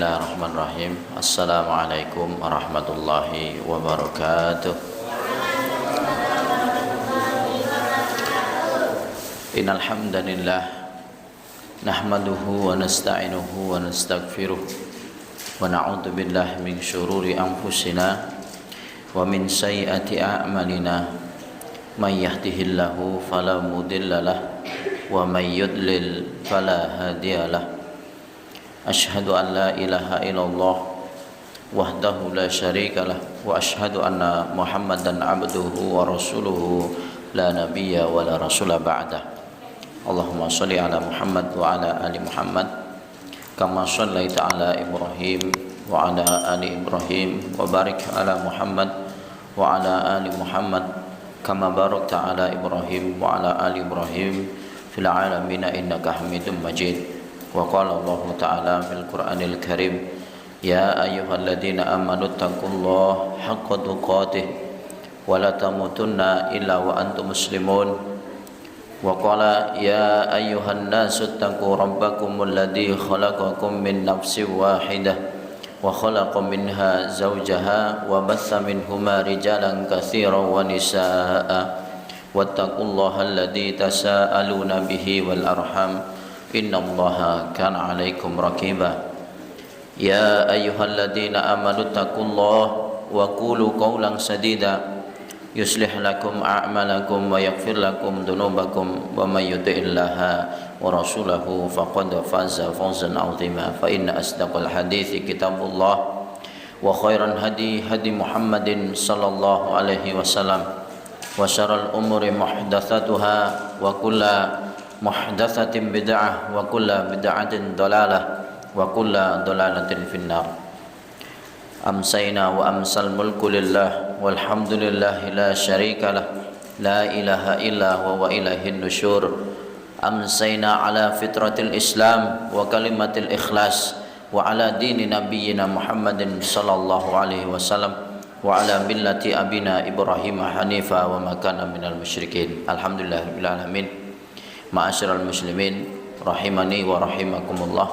Bismillahirrahmanirrahim. Assalamualaikum warahmatullahi wabarakatuh. Innal hamdalillah nahmaduhu wa nasta'inuhu wa nastaghfiruh wa na'udzu billahi min syururi anfusina wa min sayyiati a'malina. May yahdihillahu fala mudhillalah wa may yudlil fala hadiyalah. Asyhadu an la ilaha illallah wahdahu la syarikalah wa asyhadu anna Muhammadan abduhu wa rasuluhu la nabiyya wa la rasula ba'dah. Allahumma shalli ala Muhammad wa ala ali Muhammad kama shallaita ala Ibrahim wa ala ali Ibrahim wa barik ala Muhammad wa ala ali Muhammad kama barakta ala Ibrahim wa ala ali Ibrahim fil alamin innaka Hamidum Majid. Wa qala Allah Ta'ala fil Qur'anil Karim, ya ayyuhalladzina amanu taqullaha haqqa tuqatih wa la tamutunna illa wa antum muslimun. Wa qala ya ayyuhan nasu taqu rabbakumul ladzi khalaqakum min nafsin wahidah wa khalaqa minha zawjaha wa batha minhuma rijalan katsiran wa nisaa'a wattaqullaha alladzi tasaaluna bihi wal arham innallaha kana 'alaikum raqiba. Ya ayyuhalladzina amanu taqullaha wa qulu qawlan sadida yuslih lakum a'malakum wa yaghfir lakum dhunubakum wa may yuti'illaha wa rasulahu faqad faza fawzan 'azima. Fa inna asdaqal hadithi kitabullah wa khairan hadi Muhammadin sallallahu alaihi wasallam wa syarral umuri muhdatsatuha wa kullu muhdatsatin bid'ah wa kullu bid'atin dhalalah wa kullu dhalalatin finnar. Amsayna wa amsal mulku lillah walhamdulillahi la syarikalah la ilaha illa huwa wa ilaihin nusyur. Amsayna ala fitratil islam wa kalimatil ikhlas wa ala dini nabiyyina Muhammadin sallallahu alaihi wasallam wa ala millati abina Ibrahim hanifa wa ma kana minal musyrikin. Alhamdulillahirabbil alamin. Ma'asyiral muslimin rahimani wa rahimakumullah.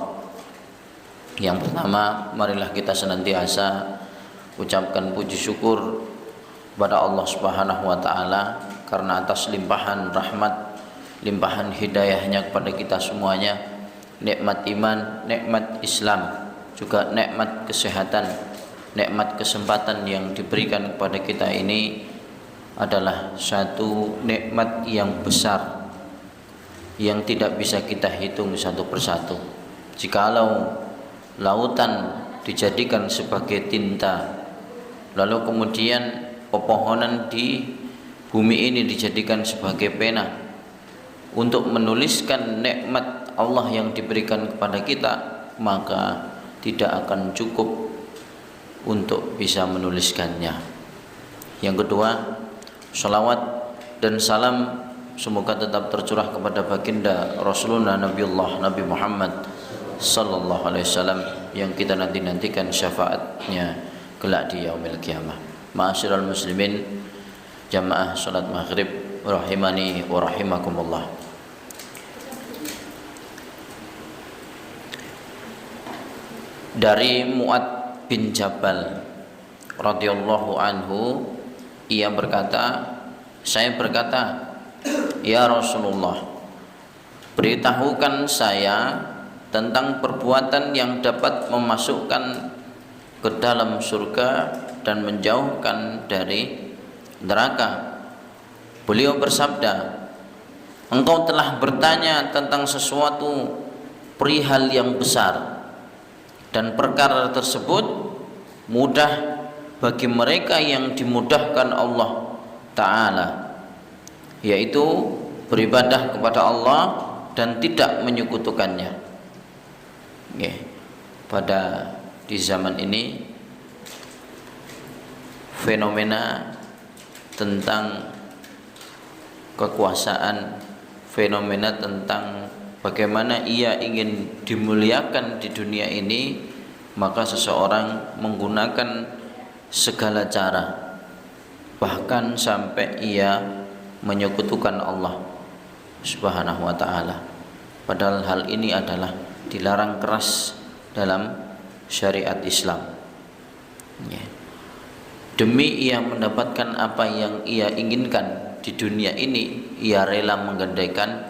Yang pertama, marilah kita senantiasa ucapkan puji syukur kepada Allah Subhanahu wa taala karena atas limpahan rahmat, limpahan hidayahnya kepada kita semuanya, nikmat iman, nikmat Islam, juga nikmat kesehatan, nikmat kesempatan yang diberikan kepada kita ini adalah satu nikmat yang besar yang tidak bisa kita hitung satu persatu. Jikalau lautan dijadikan sebagai tinta, lalu kemudian pepohonan di bumi ini dijadikan sebagai pena untuk menuliskan nikmat Allah yang diberikan kepada kita, maka tidak akan cukup untuk bisa menuliskannya. Yang kedua, salawat dan salam semoga tetap tercurah kepada baginda Rasulullah Nabi Muhammad sallallahu alaihi wasallam yang kita nantikan syafaatnya kelak di yaumil qiyamah. Ma'asyiral muslimin jamaah salat maghrib rahimani wa rahimakumullah. Dari Mu'ad bin Jabal radhiyallahu anhu, ia berkata, saya berkata, ya Rasulullah, beritahukan saya tentang perbuatan yang dapat memasukkan ke dalam surga dan menjauhkan dari neraka. Beliau bersabda, engkau telah bertanya tentang sesuatu perihal yang besar, dan perkara tersebut mudah bagi mereka yang dimudahkan Allah Ta'ala, yaitu beribadah kepada Allah dan tidak menyekutukannya. Pada di zaman ini fenomena tentang kekuasaan, fenomena tentang bagaimana ia ingin dimuliakan di dunia ini, maka seseorang menggunakan segala cara, bahkan sampai ia menyekutukan Allah Subhanahu wa ta'ala. Padahal hal ini adalah dilarang keras dalam syariat Islam. Ya. Demi ia mendapatkan apa yang ia inginkan di dunia ini, ia rela menggadaikan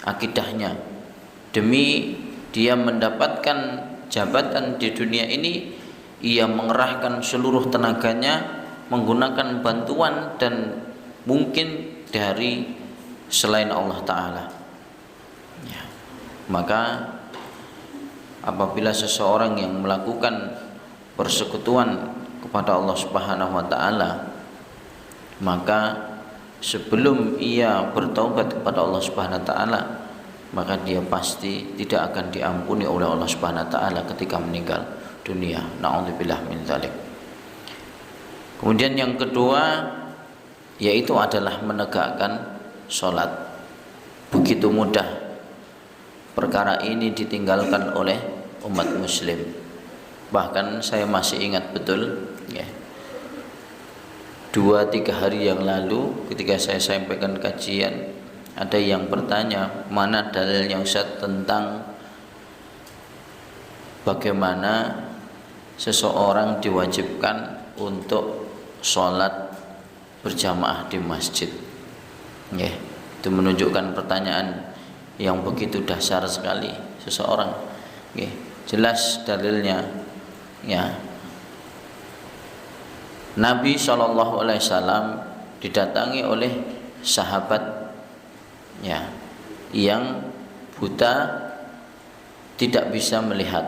akidahnya. Demi dia mendapatkan jabatan di dunia ini, ia mengerahkan seluruh tenaganya menggunakan bantuan dan mungkin dari selain Allah Ta'ala. Ya. Maka apabila seseorang yang melakukan persekutuan kepada Allah Subhanahu wa Ta'ala, maka sebelum ia bertaubat kepada Allah Subhanahu wa Ta'ala, maka dia pasti tidak akan diampuni oleh Allah Subhanahu wa Ta'ala ketika meninggal dunia. Na'udzubillah min dzalik. Kemudian yang kedua yaitu adalah menegakkan sholat. Begitu mudah perkara ini ditinggalkan oleh umat muslim. Bahkan saya masih ingat betul ya, 2-3 hari yang lalu ketika saya sampaikan kajian, ada yang bertanya, mana dalilnya Ustaz tentang bagaimana seseorang diwajibkan untuk sholat berjamaah di masjid. Ya, itu menunjukkan pertanyaan yang begitu dasar sekali seseorang. Ya, jelas dalilnya. Ya, Nabi SAW didatangi oleh sahabat ya yang buta, tidak bisa melihat.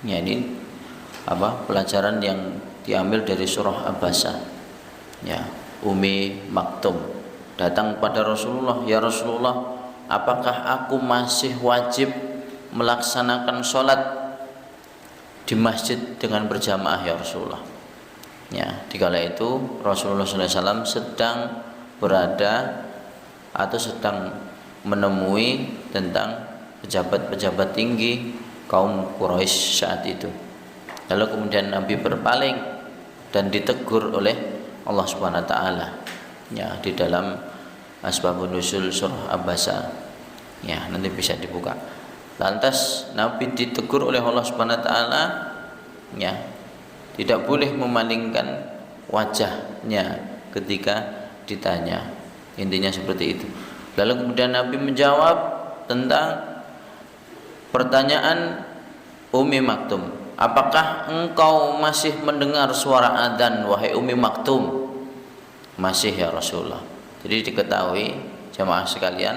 Ya, ini pelajaran yang diambil dari surah Abasa. Ya, Umi Maktum datang pada Rasulullah, ya Rasulullah, apakah aku masih wajib melaksanakan sholat di masjid dengan berjamaah ya Rasulullah? Ya, dikala itu Rasulullah SAW sedang berada atau sedang menemui tentang pejabat-pejabat tinggi kaum Quraisy saat itu. Lalu kemudian Nabi berpaling dan ditegur oleh Allah Subhanahu wa Ta'ala. Ya, di dalam Asbabun Nuzul surah Abasa. Ya, nanti bisa dibuka. Lantas Nabi ditegur oleh Allah Subhanahu wa Ta'ala, ya, tidak boleh memalingkan wajahnya ketika ditanya. Intinya seperti itu. Lalu kemudian Nabi menjawab tentang pertanyaan Umi Maktum, apakah engkau masih mendengar suara adzan wahai Umi Maktum? Masih ya Rasulullah. Jadi diketahui jamaah sekalian,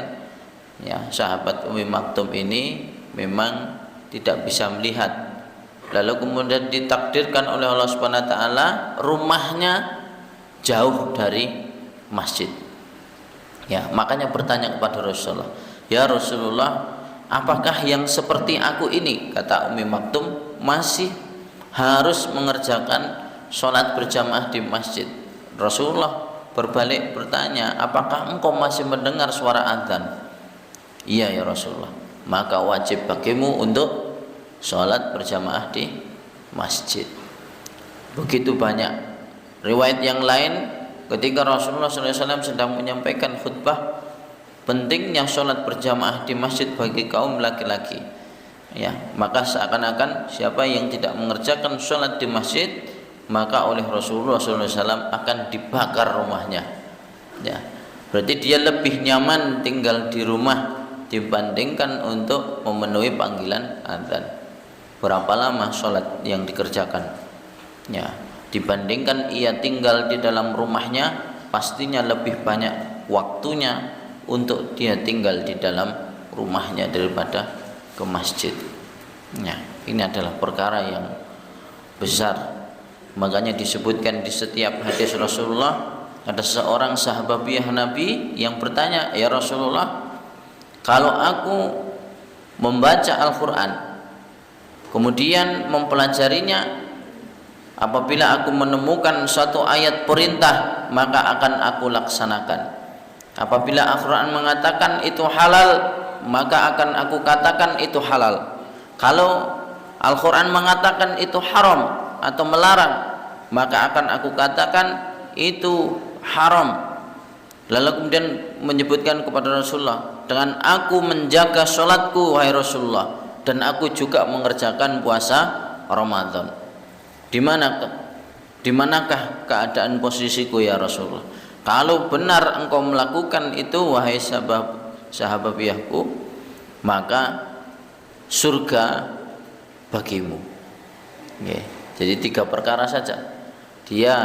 ya, sahabat Umi Maktum ini memang tidak bisa melihat. Lalu kemudian ditakdirkan oleh Allah Subhanahu wa Ta'ala rumahnya jauh dari masjid. Ya, makanya bertanya kepada Rasulullah, ya Rasulullah, apakah yang seperti aku ini, kata Umi Maktum, masih harus mengerjakan sholat berjamaah di masjid? Rasulullah berbalik bertanya, apakah engkau masih mendengar suara adzan? Iya ya Rasulullah, maka wajib bagimu untuk sholat berjamaah di masjid. Begitu banyak riwayat yang lain ketika Rasulullah SAW sedang menyampaikan khutbah pentingnya sholat berjamaah di masjid bagi kaum laki-laki. Ya, maka seakan-akan siapa yang tidak mengerjakan sholat di masjid, maka oleh Rasulullah SAW akan dibakar rumahnya. Ya, berarti dia lebih nyaman tinggal di rumah dibandingkan untuk memenuhi panggilan adzan. Berapa lama sholat yang dikerjakan? Ya, dibandingkan ia tinggal di dalam rumahnya, pastinya lebih banyak waktunya untuk dia tinggal di dalam rumahnya daripada ke masjid. Ya, ini adalah perkara yang besar. Makanya disebutkan di setiap hadis Rasulullah, ada seorang sahabiah Nabi yang bertanya, ya Rasulullah, kalau aku membaca Al-Quran kemudian mempelajarinya, apabila aku menemukan suatu ayat perintah, maka akan aku laksanakan. Apabila Al-Quran mengatakan itu halal, maka akan aku katakan itu halal. Kalau Al-Quran mengatakan itu haram atau melarang, maka akan aku katakan itu haram. Lalu kemudian menyebutkan kepada Rasulullah, dengan aku menjaga sholatku wahai Rasulullah, dan aku juga mengerjakan puasa Ramadan. Di manakah keadaan posisiku ya Rasulullah? Kalau benar engkau melakukan itu wahai sahabatku, maka surga bagimu. Jadi 3 perkara saja. Dia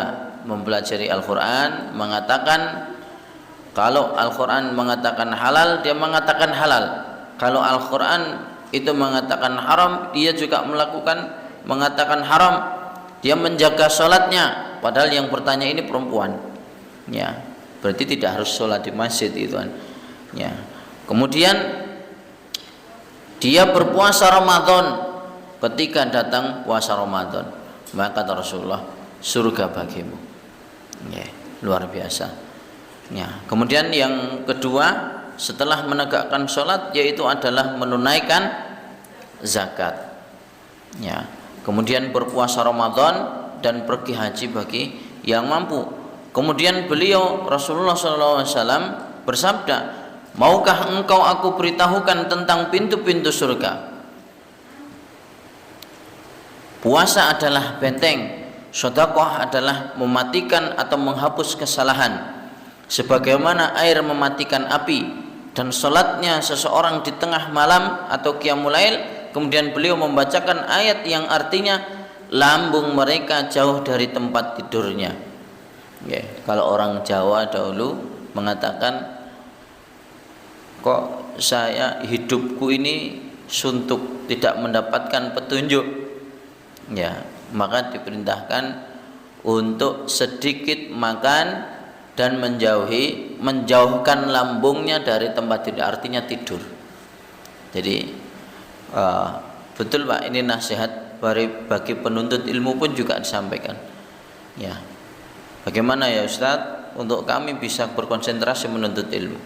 mempelajari Al-Quran, mengatakan kalau Al-Quran mengatakan halal, dia mengatakan halal. Kalau Al-Quran itu mengatakan haram, dia juga mengatakan haram. Dia menjaga sholatnya, padahal yang bertanya ini perempuan, ya, berarti tidak harus sholat di masjid itu kan, ya. Kemudian dia berpuasa Ramadan, ketika datang puasa Ramadan, maka kata Rasulullah, surga bagimu, ya, luar biasa, ya. Kemudian yang kedua, setelah menegakkan sholat, yaitu adalah menunaikan zakat, ya. Kemudian berpuasa Ramadan dan pergi haji bagi yang mampu. Kemudian beliau Rasulullah SAW bersabda, maukah engkau aku beritahukan tentang pintu-pintu surga? Puasa adalah benteng, sedekah adalah mematikan atau menghapus kesalahan, sebagaimana air mematikan api. Dan salatnya seseorang di tengah malam atau qiyamul lail, kemudian beliau membacakan ayat yang artinya lambung mereka jauh dari tempat tidurnya. Kalau orang Jawa dahulu mengatakan, kok saya hidupku ini suntuk, tidak mendapatkan petunjuk, ya, maka diperintahkan untuk sedikit makan dan menjauhkan lambungnya dari tempat tidur, artinya tidur. Jadi betul Pak, ini nasihat bagi penuntut ilmu pun juga disampaikan, ya. Bagaimana ya Ustadz untuk kami bisa berkonsentrasi menuntut ilmu?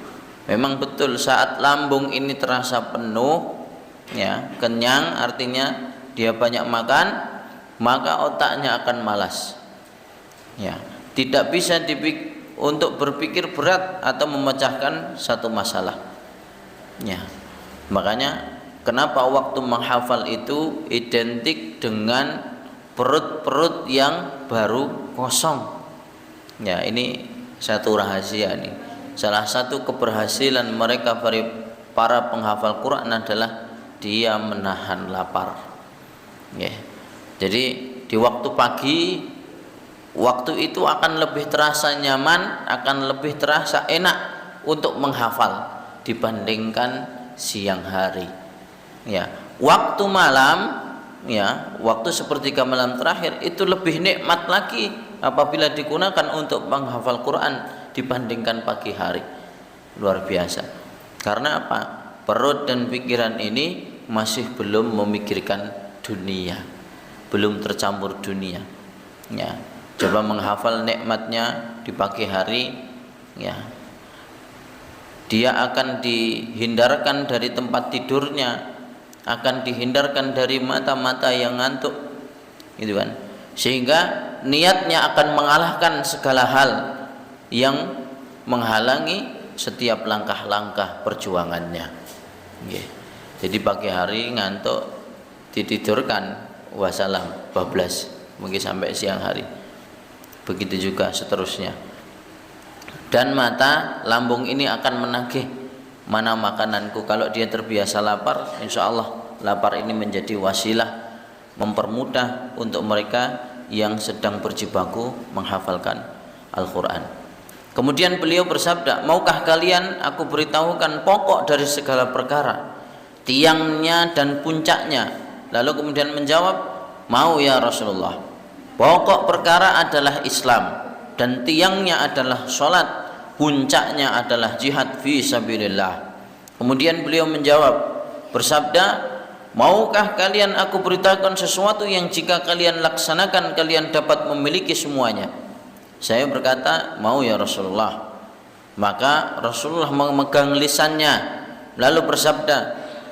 Memang betul saat lambung ini terasa penuh, ya, kenyang, artinya dia banyak makan, maka otaknya akan malas, ya, tidak bisa untuk berpikir berat atau memecahkan satu masalah, ya. Makanya kenapa waktu menghafal itu identik dengan perut-perut yang baru kosong, ya. Ini satu rahasia nih. Salah satu keberhasilan mereka para penghafal Quran adalah dia menahan lapar, ya. Jadi di waktu pagi, waktu itu akan lebih terasa nyaman, akan lebih terasa enak untuk menghafal dibandingkan siang hari, ya. Waktu malam, ya, waktu sepertiga malam terakhir itu lebih nikmat lagi apabila digunakan untuk menghafal Quran dibandingkan pagi hari. Luar biasa. Karena apa? Perut dan pikiran ini masih belum memikirkan dunia, belum tercampur dunia, ya. Coba menghafal nikmatnya di pagi hari, ya, dia akan dihindarkan dari tempat tidurnya, akan dihindarkan dari mata-mata yang ngantuk, gitu kan. Sehingga niatnya akan mengalahkan segala hal yang menghalangi setiap langkah-langkah perjuangannya. Jadi pagi hari ngantuk ditidurkan, wassalam, bablas, mungkin sampai siang hari. Begitu juga seterusnya. Dan mata, lambung ini akan menagih mana makananku. Kalau dia terbiasa lapar, insya Allah lapar ini menjadi wasilah mempermudah untuk mereka yang sedang berjibaku menghafalkan Al-Quran. Kemudian beliau bersabda, maukah kalian aku beritahukan pokok dari segala perkara, tiangnya dan puncaknya? Lalu kemudian menjawab, mau ya Rasulullah. Pokok perkara adalah Islam, dan tiangnya adalah sholat, puncaknya adalah jihad fi sabilillah. Kemudian beliau menjawab, bersabda, maukah kalian aku beritahukan sesuatu yang jika kalian laksanakan kalian dapat memiliki semuanya? Saya berkata, mau ya Rasulullah. Maka Rasulullah memegang lisannya lalu bersabda,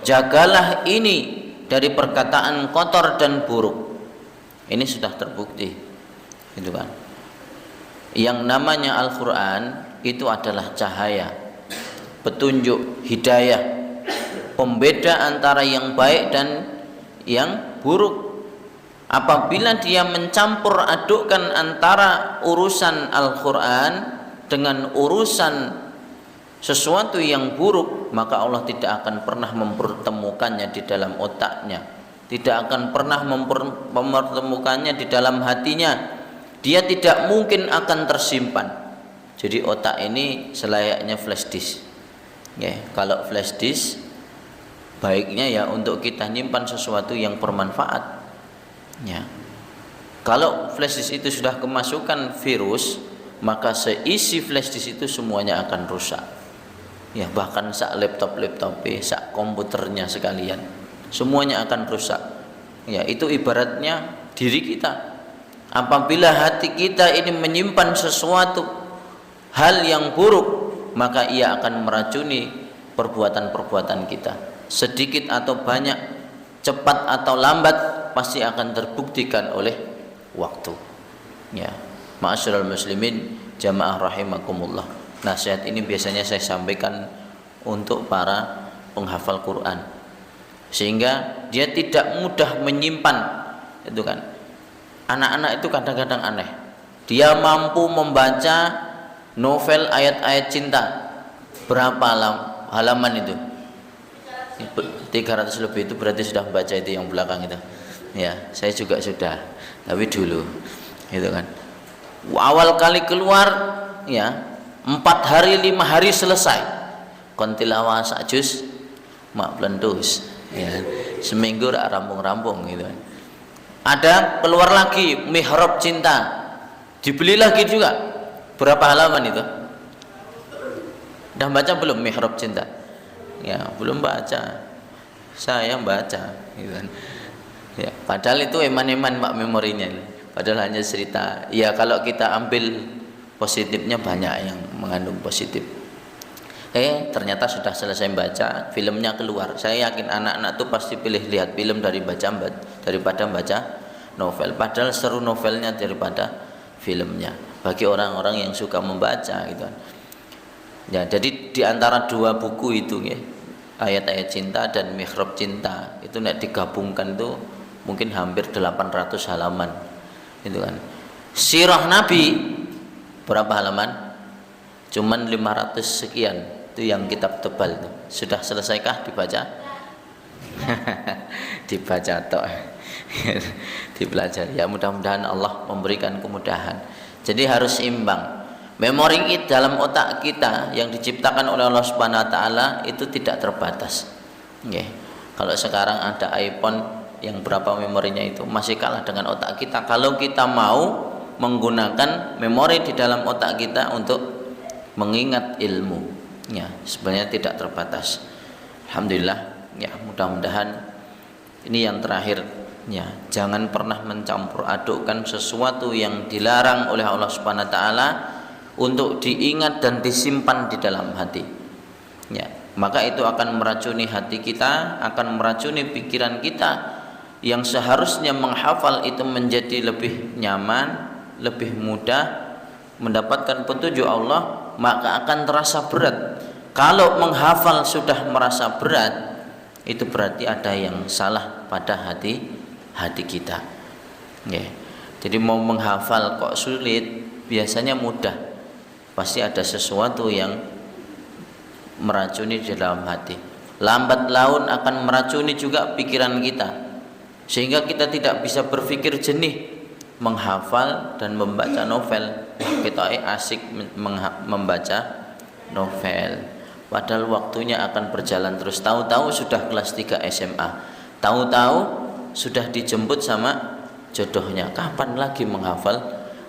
jagalah ini dari perkataan kotor dan buruk. Ini sudah terbukti, gitu kan. Yang namanya Al-Quran itu adalah cahaya, petunjuk, hidayah, pembeda antara yang baik dan yang buruk. Apabila dia mencampur adukkan antara urusan Al-Quran dengan urusan sesuatu yang buruk, maka Allah tidak akan pernah mempertemukannya di dalam otaknya, tidak akan pernah mempertemukannya di dalam hatinya. Dia tidak mungkin akan tersimpan. Jadi otak ini selayaknya flash disk. Ya, kalau flash disk baiknya ya untuk kita nyimpan sesuatu yang bermanfaat. Ya. Kalau flash disk itu sudah kemasukan virus, maka seisi flash disk itu semuanya akan rusak. Ya, bahkan sak laptop-laptopnya, sak komputernya sekalian, semuanya akan rusak. Ya, itu ibaratnya diri kita. Apabila hati kita ini menyimpan sesuatu hal yang buruk, maka ia akan meracuni perbuatan-perbuatan kita. Sedikit atau banyak, cepat atau lambat, pasti akan terbuktikan oleh waktu. Ya, ma'asyiral muslimin jamaah rahimakumullah. Nasihat ini biasanya saya sampaikan untuk para penghafal Quran, sehingga dia tidak mudah menyimpan. Itu kan, anak-anak itu kadang-kadang aneh. Dia mampu membaca novel ayat-ayat cinta. Berapa halaman itu? 300 lebih, itu berarti sudah membaca itu yang belakang itu. Ya, saya juga sudah, tapi dulu gitu kan. Awal kali keluar ya 4 hari 5 hari selesai. Kontilawah sak juz mak plentus ya. Seminggu rak rampung-rampung gitu kan. Ada keluar lagi Mihrab Cinta. Dibeli lagi juga. Berapa halaman itu? Udah baca belum Mihrab Cinta? Ya, belum baca. Saya baca gitu kan. Ya, padahal itu eman-eman mak memorinya. Padahal hanya cerita. Ya, kalau kita ambil positifnya banyak yang mengandung positif. Ternyata sudah selesai baca, filmnya keluar. Saya yakin anak-anak tuh pasti pilih lihat film daripada baca novel. Padahal seru novelnya daripada filmnya. Bagi orang-orang yang suka membaca gitu kan. Ya, jadi di antara dua buku itu ya, ayat-ayat cinta dan Mihrab Cinta, itu nek digabungkan tuh mungkin hampir 800 halaman itu kan. Sirah Nabi berapa halaman? Cuman 500 sekian. Itu yang kitab tebal itu. Sudah selesaikah dibaca? Dibaca toh. Dipelajari. Ya, mudah-mudahan Allah memberikan kemudahan. Jadi harus imbang. Memori dalam otak kita yang diciptakan oleh Allah Subhanahu wa taala itu tidak terbatas. Okay. Kalau sekarang ada iPhone yang berapa memorinya itu masih kalah dengan otak kita. Kalau kita mau menggunakan memori di dalam otak kita untuk mengingat ilmu, ya sebenarnya tidak terbatas. Alhamdulillah, ya mudah-mudahan ini yang terakhir. Ya, jangan pernah mencampur adukkan sesuatu yang dilarang oleh Allah Subhanahu wa taala untuk diingat dan disimpan di dalam hati. Ya, maka itu akan meracuni hati kita, akan meracuni pikiran kita. Yang seharusnya menghafal itu menjadi lebih nyaman, lebih mudah mendapatkan petunjuk Allah, maka akan terasa berat. Kalau menghafal sudah merasa berat, itu berarti ada yang salah pada hati kita. Ya. Jadi mau menghafal kok sulit, biasanya mudah. Pasti ada sesuatu yang meracuni di dalam hati. Lambat laun akan meracuni juga pikiran kita, sehingga kita tidak bisa berpikir jernih menghafal dan membaca novel. Kita asik membaca novel, padahal waktunya akan berjalan terus. Tahu-tahu sudah kelas 3 SMA, tahu-tahu sudah dijemput sama jodohnya. Kapan lagi menghafal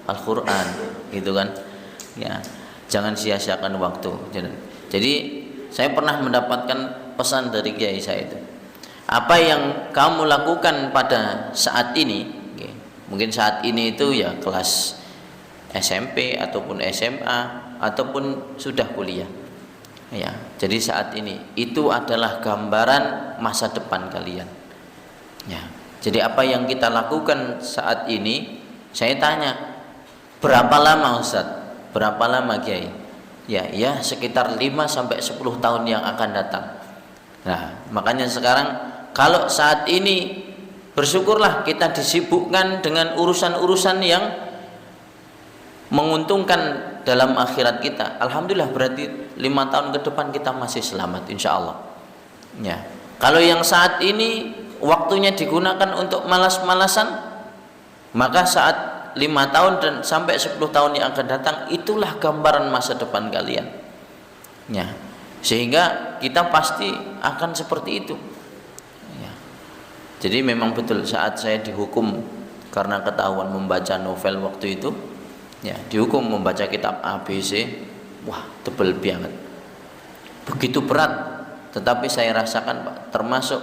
Al-Quran gitu kan. Ya, jangan sia-siakan waktu. Jadi saya pernah mendapatkan pesan dari kiai saya itu, apa yang kamu lakukan pada saat ini, mungkin saat ini itu ya kelas SMP ataupun SMA ataupun sudah kuliah ya, jadi saat ini itu adalah gambaran masa depan kalian ya. Jadi apa yang kita lakukan saat ini, saya tanya, berapa lama Ustaz? Berapa lama Kiai? Ya sekitar 5-10 tahun yang akan datang. Nah, makanya sekarang kalau saat ini Bersyukurlah kita disibukkan dengan urusan-urusan yang menguntungkan dalam akhirat kita. Alhamdulillah, berarti 5 tahun ke depan kita masih selamat insya Allah. Ya. Kalau yang saat ini waktunya digunakan untuk malas-malasan, maka saat 5 tahun dan sampai 10 tahun yang akan datang, itulah gambaran masa depan kalian. Ya. Sehingga kita pasti akan seperti itu. Ya. Jadi memang betul saat saya dihukum karena ketahuan membaca novel waktu itu, ya, dihukum membaca kitab ABC, wah tebel banget, begitu berat. Tetapi saya rasakan Pak, termasuk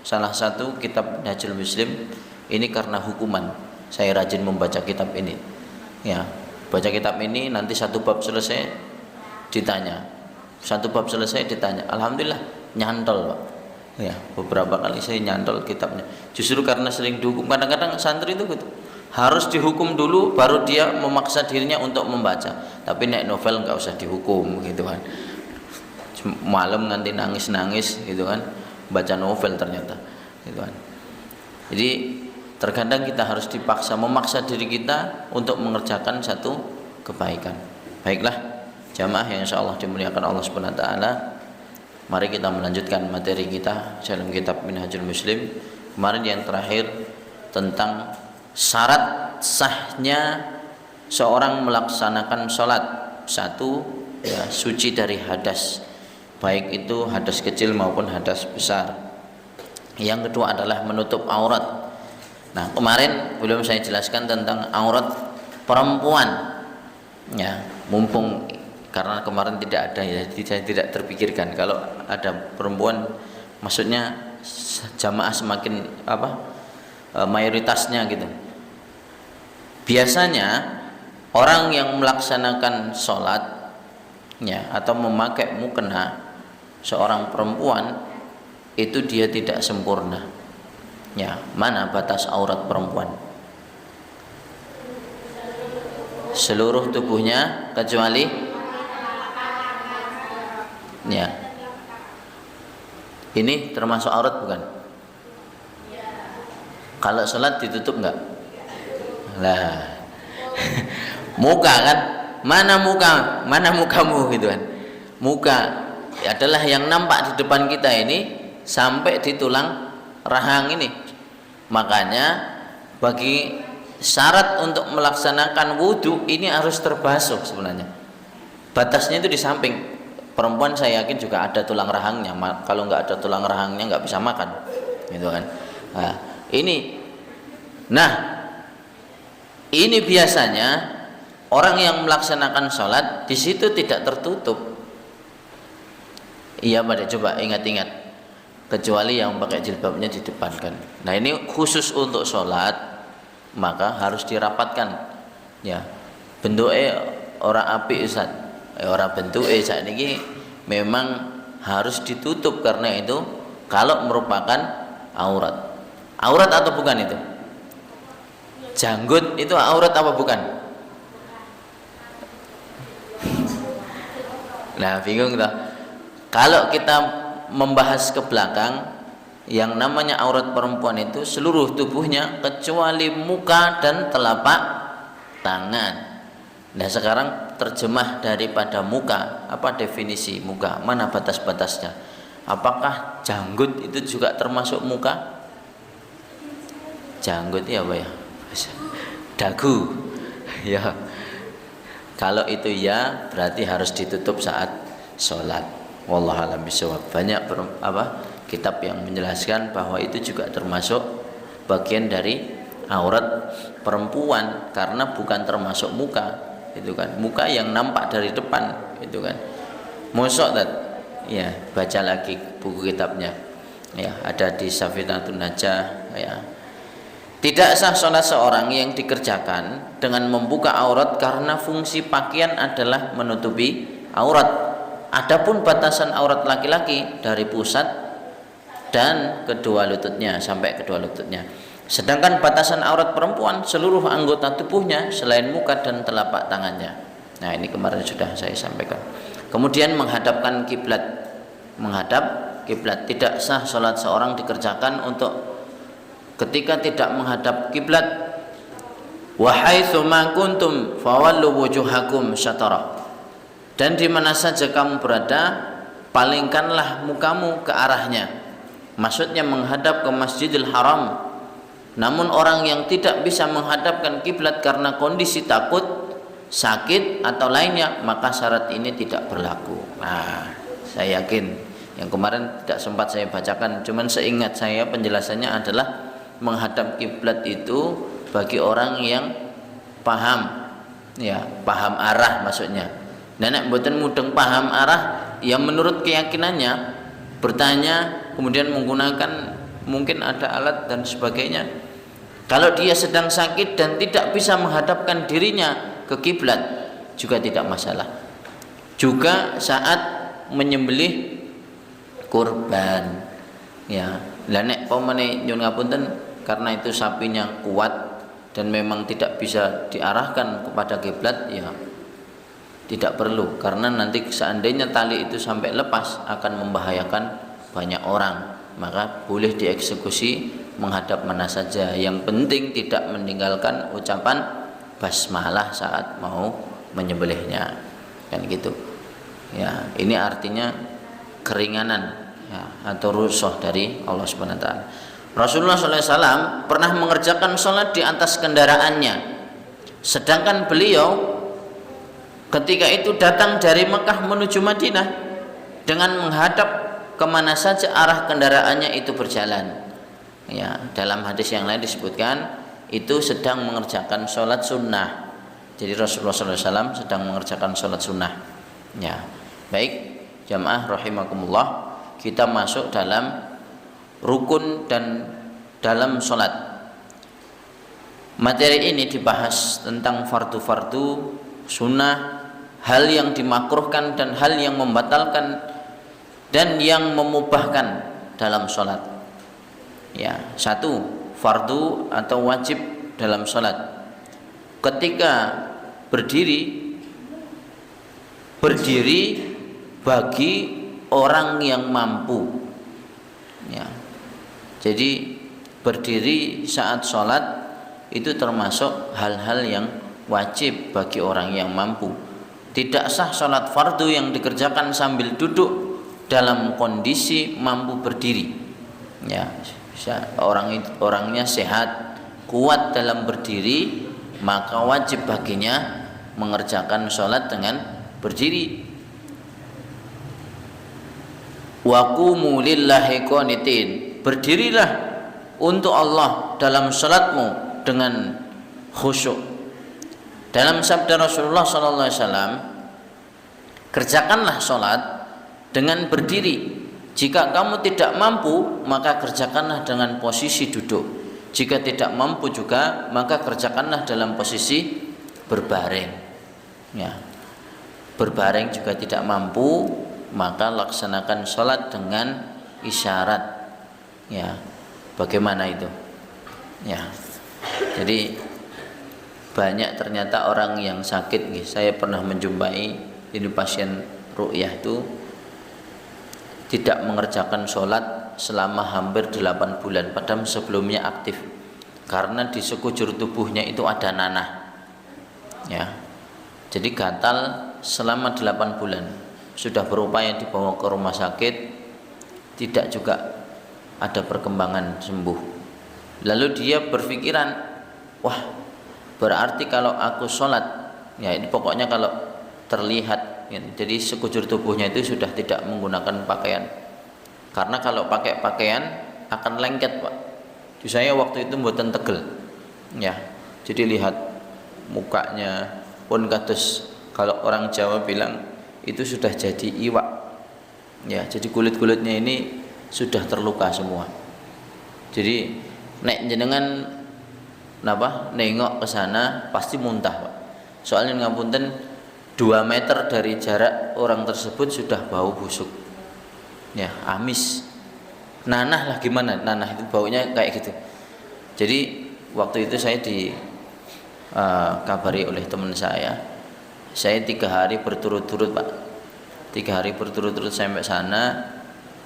salah satu kitab Minhajul Muslim ini karena hukuman saya rajin membaca kitab ini. Ya, baca kitab ini nanti satu bab selesai ditanya, satu bab selesai ditanya. Alhamdulillah nyantol Pak. Ya, beberapa kali saya nyantol kitabnya. Justru karena sering dihukum, kadang-kadang santri itu gitu, harus dihukum dulu baru dia memaksa dirinya untuk membaca. Tapi naik novel nggak usah dihukum gitu kan. Malam nanti nangis-nangis gitu kan, baca novel ternyata gitu kan. Jadi terkadang kita harus dipaksa, memaksa diri kita untuk mengerjakan satu kebaikan. Baiklah jamaah yang insyaallah dimuliakan Allah Subhanahu wa taala. Mari kita melanjutkan materi kita dalam kitab Minhajul Muslim. Kemarin yang terakhir tentang syarat sahnya seorang melaksanakan sholat. Satu, ya, suci dari hadas, baik itu hadas kecil maupun hadas besar. Yang kedua adalah menutup aurat. Nah, kemarin belum saya jelaskan tentang aurat perempuan. Ya, mumpung karena kemarin tidak ada, ya, jadi saya tidak terpikirkan kalau ada perempuan, maksudnya jamaah semakin mayoritasnya gitu. Biasanya orang yang melaksanakan sholat, ya, atau memakai mukena seorang perempuan itu dia tidak sempurna. Ya, mana batas aurat perempuan? Seluruh tubuhnya kecuali, ya, ini termasuk aurat bukan? Kalau sholat ditutup enggak? Lah, muka kan? Mana muka? Mana mukamu gitu kan? Muka adalah yang nampak di depan kita ini sampai di tulang rahang ini. Makanya bagi syarat untuk melaksanakan wudhu ini harus terbasuh sebenarnya. Batasnya itu di samping. Perempuan saya yakin juga ada tulang rahangnya. Kalau nggak ada tulang rahangnya nggak bisa makan, gitu kan? Nah, ini biasanya orang yang melaksanakan sholat di situ tidak tertutup. Iya, pada coba ingat-ingat, kecuali yang pakai jilbabnya di depan kan. Nah, ini khusus untuk sholat, maka harus dirapatkan. Ya, bentuknya orang api Ustaz. Orang bentuknya saat ini memang harus ditutup karena itu kalau merupakan aurat. Aurat atau bukan itu? Janggut itu aurat apa bukan? Nah, bingung toh. Kalau kita membahas ke belakang, yang namanya aurat perempuan itu seluruh tubuhnya kecuali muka dan telapak tangan. Nah, sekarang terjemah daripada muka, apa definisi muka? Mana batas-batasnya? Apakah janggut itu juga termasuk muka? Janggut ya apa ya? Dagu. Ya. Kalau itu ya berarti harus ditutup saat sholat. Wallahu a'lam bishawab. Banyak kitab yang menjelaskan bahwa itu juga termasuk bagian dari aurat perempuan karena bukan termasuk muka. Itu kan muka yang nampak dari depan, itu kan. Mosok ya, baca lagi buku kitabnya, ya, ada di Safinatun Najah, ya. Tidak sah sholat seorang yang dikerjakan dengan membuka aurat karena fungsi pakaian adalah menutupi aurat. Adapun batasan aurat laki-laki dari pusat dan kedua lututnya sampai kedua lututnya. Sedangkan batasan aurat perempuan seluruh anggota tubuhnya selain muka dan telapak tangannya. Nah, ini kemarin sudah saya sampaikan. Kemudian menghadapkan kiblat. Menghadap kiblat, tidak sah sholat seorang dikerjakan untuk ketika tidak menghadap kiblat, wa haitsu ma kuntum fawallu wujuhakum syatarah, dan di mana saja kamu berada palingkanlah mukamu ke arahnya, maksudnya menghadap ke Masjidil Haram. Namun orang yang tidak bisa menghadapkan kiblat karena kondisi takut, sakit atau lainnya, maka syarat ini tidak berlaku. Nah, saya yakin yang kemarin tidak sempat saya bacakan, cuman seingat saya penjelasannya adalah menghadap kiblat itu bagi orang yang paham, ya, paham arah maksudnya. Nenek mboten mudeng paham arah, yang menurut keyakinannya bertanya kemudian menggunakan mungkin ada alat dan sebagainya. Kalau dia sedang sakit dan tidak bisa menghadapkan dirinya ke kiblat juga tidak masalah. Juga saat menyembelih kurban, ya, lah nek pomene nyun ngapunten karena itu sapinya kuat dan memang tidak bisa diarahkan kepada kiblat, ya tidak perlu, karena nanti seandainya tali itu sampai lepas akan membahayakan banyak orang, maka boleh dieksekusi menghadap mana saja. Yang penting tidak meninggalkan ucapan basmalah saat mau menyembelihnya, kan gitu. Ya, ini artinya keringanan, ya, atau rukhsah dari Allah Subhanahu wa taala. Rasulullah SAW pernah mengerjakan sholat di atas kendaraannya, sedangkan beliau ketika itu datang dari Mekah menuju Madinah dengan menghadap kemana saja arah kendaraannya itu berjalan. Ya, dalam hadis yang lain disebutkan itu sedang mengerjakan sholat sunnah. Jadi Rasulullah SAW sedang mengerjakan sholat sunnah. Ya, baik jamaah rahimakumullah, kita masuk dalam rukun dan dalam sholat. Materi ini dibahas tentang fardu-fardu, sunnah, hal yang dimakruhkan dan hal yang membatalkan dan yang memubahkan dalam sholat. Ya, satu, fardu atau wajib dalam sholat. Ketika berdiri bagi orang yang mampu. Ya, jadi berdiri saat sholat itu termasuk hal-hal yang wajib bagi orang yang mampu. Tidak sah sholat fardu yang dikerjakan sambil duduk dalam kondisi mampu berdiri. Ya, orangnya sehat, kuat dalam berdiri, maka wajib baginya mengerjakan sholat dengan berdiri. Wa qumu lillahi qanitin, berdirilah untuk Allah dalam sholatmu dengan khusyuk. Dalam sabda Rasulullah SAW, kerjakanlah sholat dengan berdiri. Jika kamu tidak mampu, maka kerjakanlah dengan posisi duduk. Jika tidak mampu juga, maka kerjakanlah dalam posisi berbaring. Ya, berbaring juga tidak mampu, maka laksanakan sholat dengan isyarat. Ya, bagaimana itu? Ya, jadi banyak ternyata orang yang sakit. Saya pernah menjumpai ini pasien ru'yah itu tidak mengerjakan sholat selama hampir 8 bulan, padahal sebelumnya aktif, karena di sekujur tubuhnya itu ada nanah. Ya, jadi gatal selama 8 bulan. Sudah berupaya dibawa ke rumah sakit, tidak juga ada perkembangan sembuh. Lalu dia berpikiran, wah, berarti kalau aku sholat, ya ini pokoknya kalau terlihat, ya, jadi sekujur tubuhnya itu sudah tidak menggunakan pakaian, karena kalau pakai pakaian akan lengket, Pak. Jadi saya waktu itu mboten tegel, ya, jadi lihat mukanya pun kados kalau orang Jawa bilang itu sudah jadi iwak, ya, jadi kulit-kulitnya ini sudah terluka semua. Jadi nek jenengan nengok ke sana pasti muntah, Pak. Soalnya ngapunten 2 meter dari jarak orang tersebut sudah bau busuk. Ya, amis. Nanah lah, gimana? Nanah itu baunya kayak gitu. Jadi waktu itu saya kabari oleh teman saya 3 hari berturut-turut, Pak. 3 hari berturut-turut sampai sana,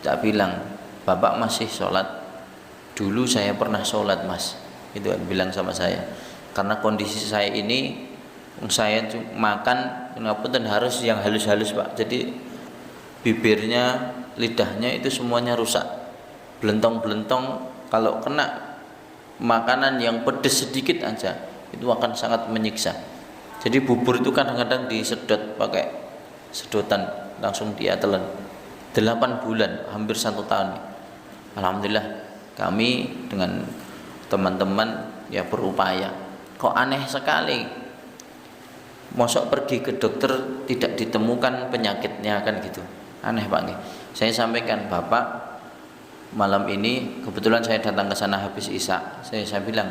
tak bilang, Bapak masih sholat dulu saya pernah sholat mas, itu bilang sama saya, karena kondisi saya ini saya makan dan harus yang halus-halus pak, jadi bibirnya, lidahnya itu semuanya rusak, belentong-belentong. Kalau kena makanan yang pedas sedikit aja itu akan sangat menyiksa. Jadi bubur itu kadang-kadang disedot pakai sedotan, langsung dia telan. 8 bulan, hampir 1 tahun. Alhamdulillah kami dengan teman-teman ya berupaya. Kok aneh sekali, mosok pergi ke dokter tidak ditemukan penyakitnya, kan gitu. Aneh Pak. Saya sampaikan, Bapak malam ini kebetulan saya datang ke sana habis Isya. Saya bilang,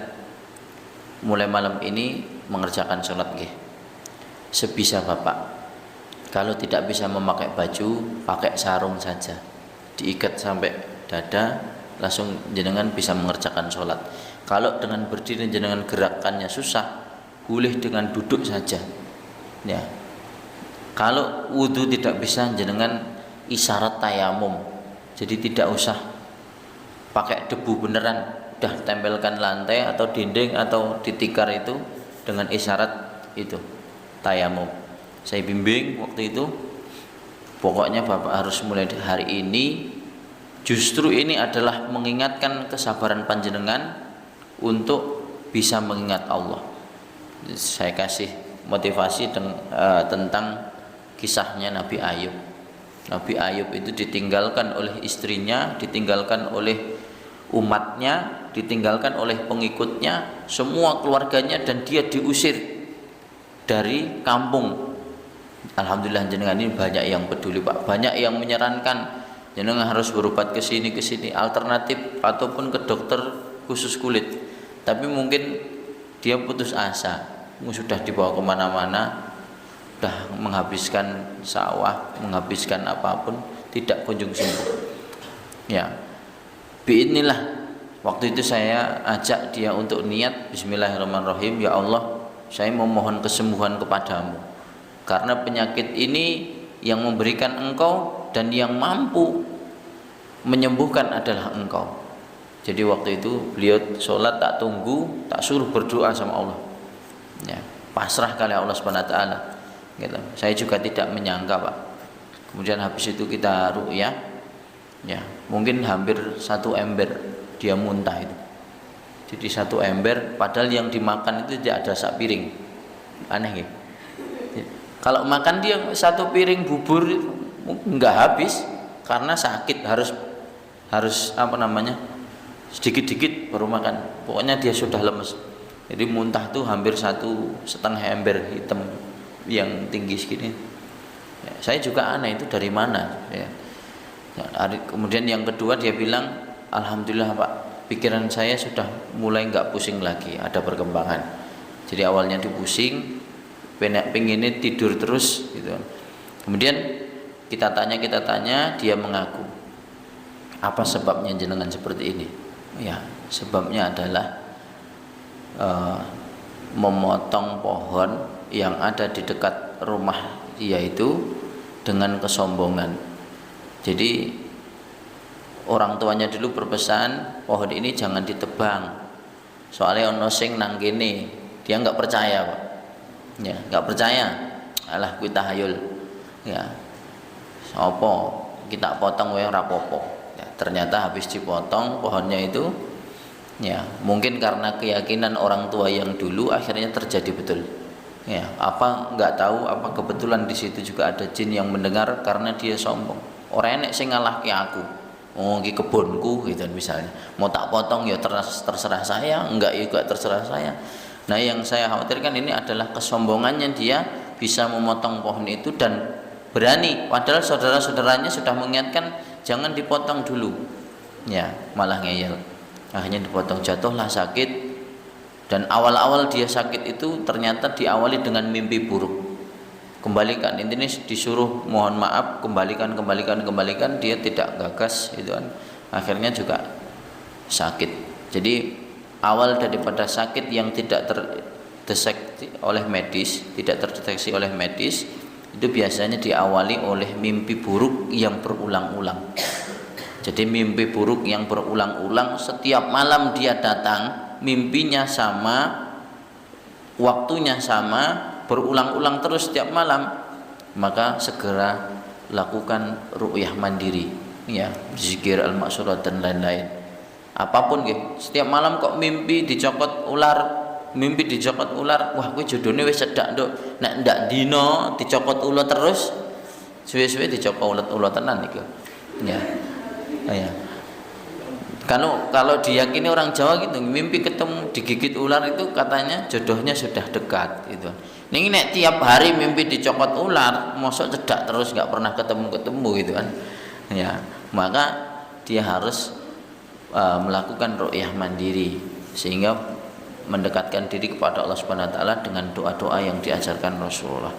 mulai malam ini mengerjakan sholat nggih. Sebisa Bapak. Kalau tidak bisa memakai baju, pakai sarung saja, diikat sampai dada, langsung jenengan bisa mengerjakan sholat. Kalau dengan berdiri jenengan gerakannya susah, boleh dengan duduk saja. Ya. Kalau wudhu tidak bisa, jenengan isyarat tayamum. Jadi tidak usah pakai debu beneran, udah tempelkan lantai atau dinding atau di tikar itu dengan isyarat itu tayamum. Saya bimbing waktu itu, pokoknya Bapak harus mulai hari ini. Justru ini adalah mengingatkan kesabaran panjenengan untuk bisa mengingat Allah. Saya kasih motivasi tentang kisahnya Nabi Ayub. Nabi Ayub itu ditinggalkan oleh istrinya, ditinggalkan oleh umatnya, ditinggalkan oleh pengikutnya, semua keluarganya, dan dia diusir dari kampung. Alhamdulillah jenengan ini banyak yang peduli Pak, banyak yang menyarankan jenengan harus berobat ke sini alternatif ataupun ke dokter khusus kulit. Tapi mungkin dia putus asa, sudah dibawa kemana-mana, sudah menghabiskan sawah, menghabiskan apapun, tidak kunjung sembuh. Ya, biidznillah waktu itu saya ajak dia untuk niat Bismillahirrahmanirrahim, ya Allah, saya memohon kesembuhan kepadamu, karena penyakit ini yang memberikan Engkau dan yang mampu menyembuhkan adalah Engkau. Jadi waktu itu beliau sholat tak tunggu, tak suruh berdoa sama Allah. Ya, pasrah kali Allah Subhanahu wa taala. Gitu. Saya juga tidak menyangka Pak. Kemudian habis itu kita ruqyah. Ya, mungkin hampir 1 ember dia muntah itu. Jadi 1 ember, padahal yang dimakan itu tidak ada sak piring. Aneh gitu. Kalau makan dia 1 piring bubur enggak habis karena sakit, harus sedikit-sedikit baru makan. Pokoknya dia sudah lemes. Jadi muntah tuh hampir 1,5 ember hitam yang tinggi segini. Ya, saya juga aneh, itu dari mana? Ya. Kemudian yang kedua dia bilang, alhamdulillah Pak, pikiran saya sudah mulai enggak pusing lagi, ada perkembangan. Jadi awalnya dipusing, pengennya tidur terus gitu. Kemudian kita tanya, dia mengaku, apa sebabnya jenengan seperti ini? Ya, sebabnya adalah memotong pohon yang ada di dekat rumah dia itu dengan kesombongan. Jadi orang tuanya dulu berpesan, pohon ini jangan ditebang, soalnya ono sing nang kene. Dia nggak percaya Pak. Ya, nggak percaya, alah kuwi tahayul. Ya, apa kita potong wae ora apa-apa. Ya, ternyata habis dipotong pohonnya itu, ya mungkin karena keyakinan orang tua yang dulu akhirnya terjadi betul. Ya, apa nggak tahu apa kebetulan di situ juga ada jin yang mendengar karena dia sombong. Orang enek sing ngalahke aku. Oh, iki kebunku gitu misalnya. Mau tak potong ya terserah saya, enggak ya juga terserah saya. Nah, yang saya khawatirkan ini adalah kesombongannya dia bisa memotong pohon itu dan berani, padahal saudara-saudaranya sudah mengingatkan jangan dipotong dulu. Ya, malah ngeyel. Akhirnya dipotong, jatuhlah sakit. Dan awal-awal dia sakit itu ternyata diawali dengan mimpi buruk. Kembalikan, intinya disuruh mohon maaf, kembalikan, dia tidak gagas itu kan. Akhirnya juga sakit. Jadi awal daripada sakit yang tidak terdeteksi oleh medis, itu biasanya diawali oleh mimpi buruk yang berulang-ulang. Jadi mimpi buruk yang berulang-ulang, setiap malam dia datang, mimpinya sama, waktunya sama, berulang-ulang terus setiap malam, maka segera lakukan ru'yah mandiri, ya, zikir al-maksurat dan lain-lain. Apapun nggih, setiap malam kok mimpi dicokot ular, wah kuwi jodone wis cedak nduk. Nek ndak dino dicokot ular terus, suwe-suwe dicokot ular tenan iku. Ya. Ya. Kalau diyakini orang Jawa gitu, mimpi ketemu digigit ular itu katanya jodohnya sudah dekat gitu. Ning nek tiap hari mimpi dicokot ular, mosok cedak terus nggak pernah ketemu gitu kan. Ya, maka dia harus melakukan ru'yah mandiri sehingga mendekatkan diri kepada Allah Subhanahu wa taala dengan doa-doa yang diajarkan Rasulullah.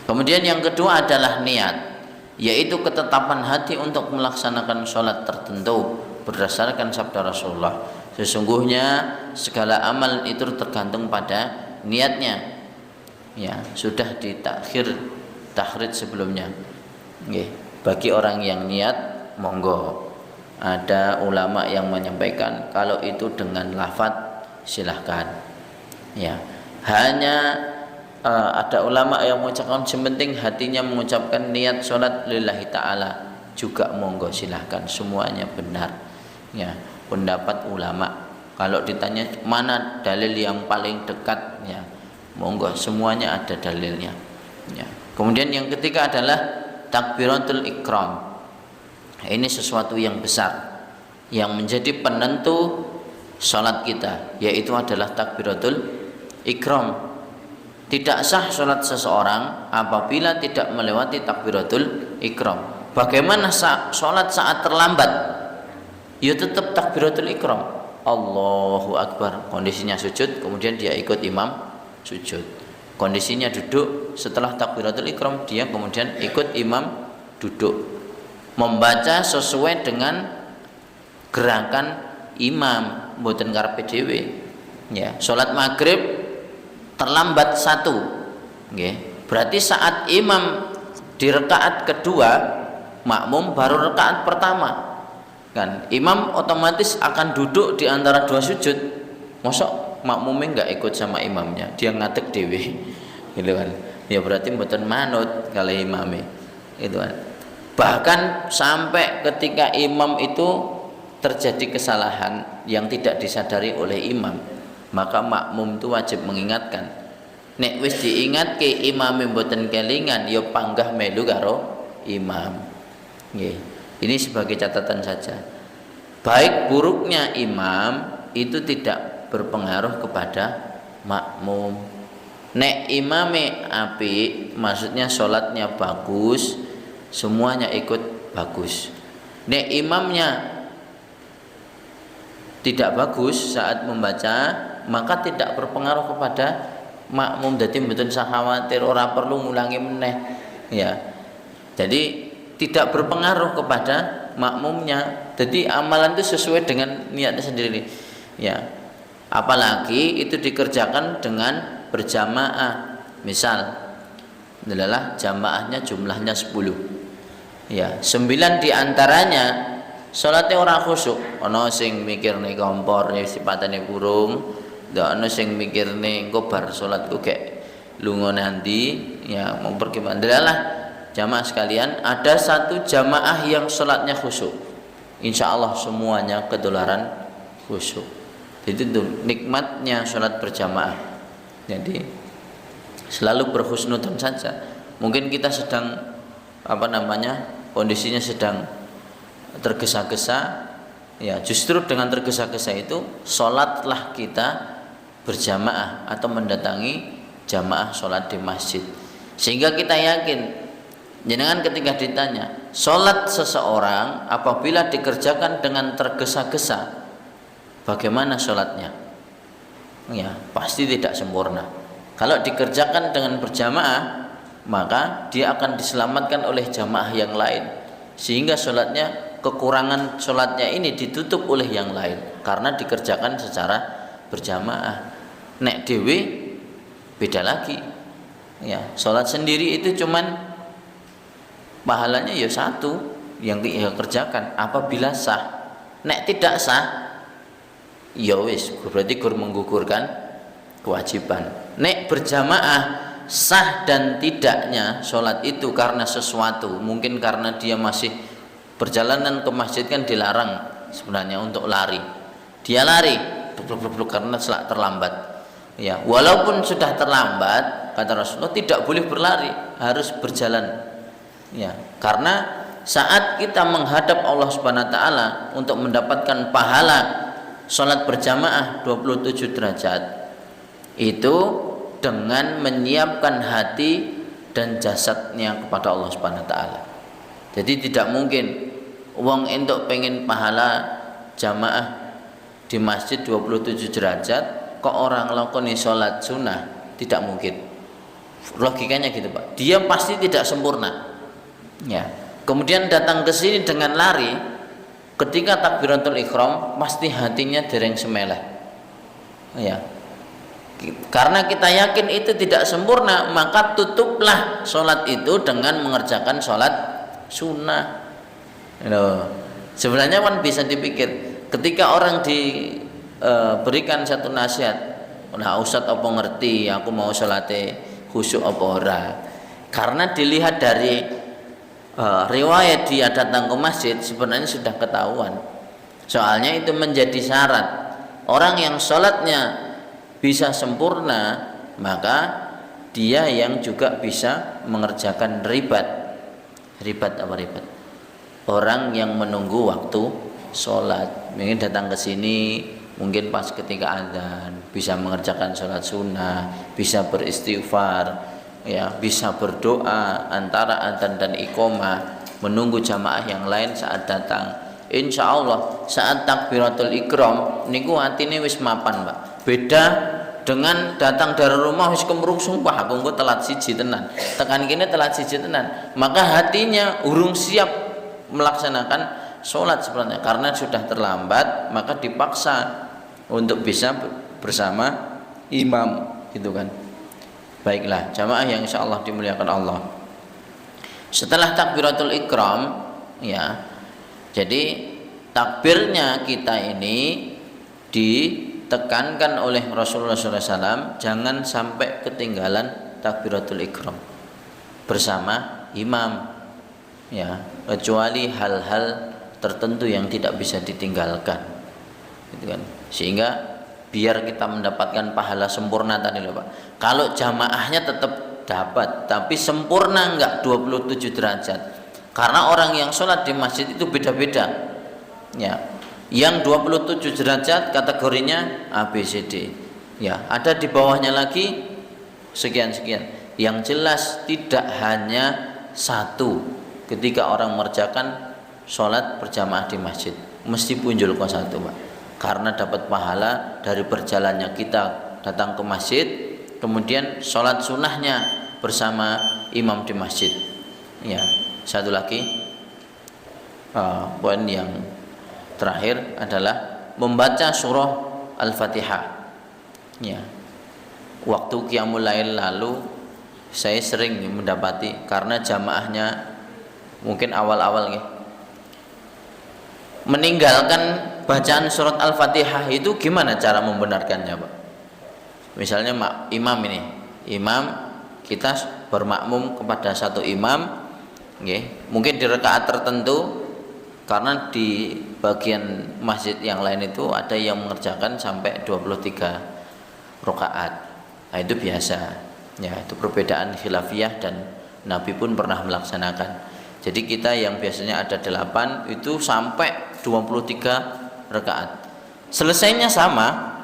Kemudian yang kedua adalah niat, yaitu ketetapan hati untuk melaksanakan sholat tertentu berdasarkan sabda Rasulullah. Sesungguhnya segala amal itu tergantung pada niatnya. Ya, sudah takhrid sebelumnya. Nggih, bagi orang yang niat monggo. Ada ulama yang menyampaikan kalau itu dengan lafadz silahkan. Ya, hanya ada ulama yang mengucapkan sementing hatinya mengucapkan niat sholat lillahi ta'ala juga monggo silahkan, semuanya benar. Ya, pendapat ulama. Kalau ditanya mana dalil yang paling dekat, ya monggo semuanya ada dalilnya. Ya. Kemudian yang ketiga adalah takbiratul ikram. Ini sesuatu yang besar yang menjadi penentu sholat kita, yaitu adalah takbiratul ikram. Tidak sah sholat seseorang apabila tidak melewati takbiratul ikram. Bagaimana sholat saat terlambat? Ya tetap takbiratul ikram. Allahu Akbar, kondisinya sujud, kemudian dia ikut imam sujud. Kondisinya duduk, setelah takbiratul ikram dia kemudian ikut imam duduk. Membaca sesuai dengan gerakan imam, mboten karepe dhewe. Ya, salat maghrib terlambat satu, nggih. Berarti saat imam di rakaat kedua, makmum baru rakaat pertama. Kan, imam otomatis akan duduk di antara dua sujud. Mosok makmumnya enggak ikut sama imamnya, dia ngadeg dhewe. Gitu kan. Ya berarti mboten manut kali imame. Itu kan. Bahkan sampai ketika imam itu terjadi kesalahan yang tidak disadari oleh imam, maka makmum itu wajib mengingatkan. Nek wis diingatke imame mboten kelingan, ya panggah melu karo imam. Nggih. Ini sebagai catatan saja. Baik buruknya imam itu tidak berpengaruh kepada makmum. Nek imame apik, maksudnya sholatnya bagus, semuanya ikut bagus. Nek imamnya tidak bagus saat membaca, maka tidak berpengaruh kepada makmum. Jadi mboten usah khawatir, ora perlu ngulangi meneh. Ya. Jadi tidak berpengaruh kepada makmumnya. Jadi amalan itu sesuai dengan niatnya sendiri. Ya. Apalagi itu dikerjakan dengan berjamaah. Misal adalah jamaahnya jumlahnya 10. Ya, 9 diantaranya sholatnya orang khusyuk. Ono sing mikirne kompor sifatane burung, ono sing mikirne engko bar sholatku kayak lunga nanti, ya mau pergi mandalalah. Jamaah sekalian, ada satu jamaah yang sholatnya khusyuk. Insya Allah semuanya kedolaran khusyuk. Jadi itu nikmatnya sholat berjamaah. Jadi selalu berhusnudzon saja. Mungkin kita sedang kondisinya sedang tergesa-gesa, ya justru dengan tergesa-gesa itu sholatlah kita berjamaah atau mendatangi jamaah sholat di masjid, sehingga kita yakin. Jenengan ketika ditanya sholat seseorang apabila dikerjakan dengan tergesa-gesa, bagaimana sholatnya? Ya pasti tidak sempurna. Kalau dikerjakan dengan berjamaah, maka dia akan diselamatkan oleh jamaah yang lain, sehingga sholatnya, kekurangan sholatnya ini ditutup oleh yang lain karena dikerjakan secara berjamaah. Nek dewe beda lagi. Ya, sholat sendiri itu cuman pahalanya ya satu, yang dia kerjakan apabila sah. Nek tidak sah, ya wis berarti gur menggugurkan kewajiban. Nek berjamaah sah dan tidaknya sholat itu karena sesuatu, mungkin karena dia masih perjalanan ke masjid kan dilarang sebenarnya untuk lari. Dia lari karena terlambat. Ya, walaupun sudah terlambat, kata Rasulullah tidak boleh berlari, harus berjalan. Ya, karena saat kita menghadap Allah Subhanahu wa taala untuk mendapatkan pahala sholat berjamaah 27 derajat itu dengan menyiapkan hati dan jasadnya kepada Allah Subhanahu wa taala. Jadi tidak mungkin wong entuk pengen pahala jamaah di masjid 27 derajat kok orang lakoni sholat sunnah, tidak mungkin. Logikanya gitu, Pak. Dia pasti tidak sempurna. Ya. Kemudian datang ke sini dengan lari, ketika takbiratul ihram pasti hatinya dereng semeleh. Ya. Karena kita yakin itu tidak sempurna, maka tutuplah sholat itu dengan mengerjakan sholat sunnah. Sebenarnya kan bisa dipikir, ketika orang diberikan satu nasihat, nah Ustadz apa ngerti aku mau sholatnya khusyuk apa ora, karena dilihat dari riwayat dia datang ke masjid sebenarnya sudah ketahuan. Soalnya itu menjadi syarat orang yang sholatnya bisa sempurna, maka dia yang juga bisa mengerjakan ribat apa ribat? Orang yang menunggu waktu sholat, mungkin datang ke sini, mungkin pas ketika azan bisa mengerjakan sholat sunnah, bisa beristighfar, ya, bisa berdoa antara adzan dan iqomah, menunggu jamaah yang lain saat datang. Insya Allah saat takbiratul ikram niku atine wis mapan, Pak. Beda dengan datang dari rumah wis kemrung sumpah aku engko telat siji tenan. Tekan kene telat siji tenan. Maka hatinya urung siap melaksanakan sholat sebenarnya karena sudah terlambat, maka dipaksa untuk bisa bersama imam, gitu kan. Baiklah, jamaah yang insyaallah dimuliakan Allah. Setelah takbiratul ikram, ya, jadi takbirnya kita ini ditekankan oleh Rasulullah SAW, jangan sampai ketinggalan takbiratul ikram bersama imam, ya, kecuali hal-hal tertentu yang tidak bisa ditinggalkan, gitu kan. Sehingga biar kita mendapatkan pahala sempurna tadi loh, Pak. Kalau jamaahnya tetap dapat, tapi sempurna enggak 27 derajat. Karena orang yang sholat di masjid itu beda-beda. Ya. Yang 27 derajat kategorinya A B C D. Ya, ada di bawahnya lagi sekian-sekian. Yang jelas tidak hanya satu ketika orang mengerjakan sholat berjamaah di masjid, mesti punjul ke satu, Pak. Karena dapat pahala dari berjalannya kita datang ke masjid, kemudian sholat sunnahnya bersama imam di masjid. Ya, satu lagi poin yang terakhir adalah membaca surah Al-Fatihah. Ya, waktu qiyamul lail lalu saya sering mendapati, karena jamaahnya mungkin awal-awal ya, meninggalkan bacaan surat Al-Fatihah itu gimana cara membenarkannya, Pak? Misalnya imam ini, imam kita bermakmum kepada satu imam, okay, mungkin di rakaat tertentu, karena di bagian masjid yang lain itu ada yang mengerjakan sampai 23 rakaat. Nah, itu biasa. Ya, itu perbedaan khilafiyah dan Nabi pun pernah melaksanakan. Jadi kita yang biasanya ada 8 itu sampai 23 rakaat. Selesainya sama,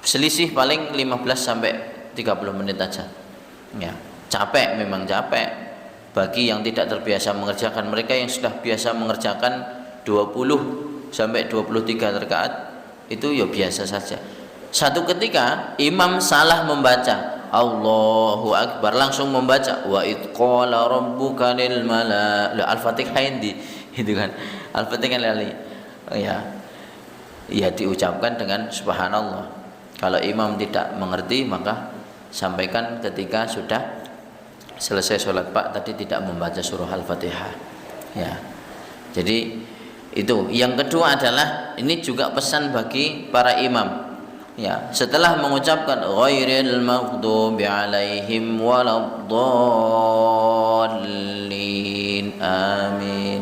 selisih paling 15 sampai 30 menit aja. Ya, capek, memang capek bagi yang tidak terbiasa mengerjakan. Mereka yang sudah biasa mengerjakan 20 sampai 23 rakaat itu ya biasa saja. Satu ketika imam salah membaca Allahu Akbar, langsung membaca wa id qala rabbuka lil Al-Fatihah ini, itu kan. Al-Fatihah lali. Ya diucapkan dengan subhanallah. Kalau imam tidak mengerti, maka sampaikan ketika sudah selesai sholat, Pak tadi tidak membaca surah Al-Fatihah. Ya. Jadi itu. Yang kedua adalah ini juga pesan bagi para imam. Ya, setelah mengucapkan ghairil maghdubi alaihim waladdallin amin,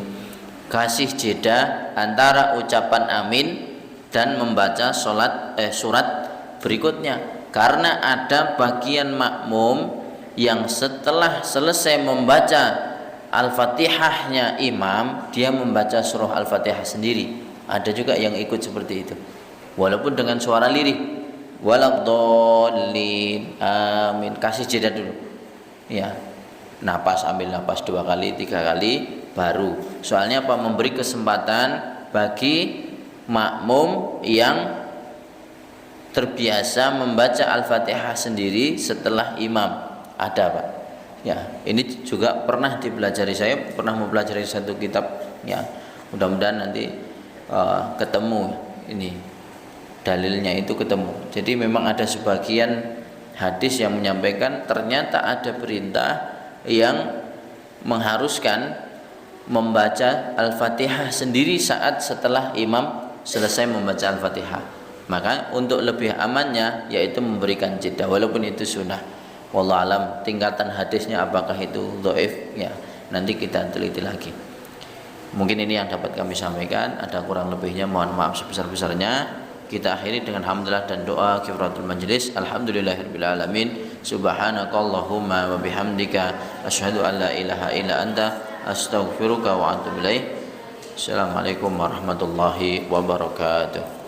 kasih jeda antara ucapan amin dan membaca surat berikutnya, karena ada bagian makmum yang setelah selesai membaca Al-Fatihahnya imam, dia membaca surah Al-Fatihah sendiri. Ada juga yang ikut seperti itu, walaupun dengan suara lirih, waladdallin amin, kasih jeda dulu ya, napas, ambil napas 2 kali 3 kali baru. Soalnya apa? Memberi kesempatan bagi makmum yang terbiasa membaca Al-Fatihah sendiri setelah imam. Ada Pak ya, ini juga pernah dipelajari, saya pernah mempelajari satu kitab ya, mudah-mudahan nanti ketemu ini dalilnya, itu ketemu. Jadi memang ada sebagian hadis yang menyampaikan ternyata ada perintah yang mengharuskan membaca Al-Fatihah sendiri saat setelah imam selesai membaca Al-Fatihah. Maka untuk lebih amannya yaitu memberikan jeda, walaupun itu sunnah. Wallahu alam, tingkatan hadisnya apakah itu dhaif ya, nanti kita teliti lagi. Mungkin ini yang dapat kami sampaikan, ada kurang lebihnya mohon maaf sebesar-besarnya. Kita akhiri dengan hamdalah dan doa kifaratul majlis. Alhamdulillahirabbil alamin. Subhanakallahumma wa bihamdika asyhadu an la ilaha illa anta astaghfiruka wa atubu ilaik. Assalamualaikum warahmatullahi wabarakatuh.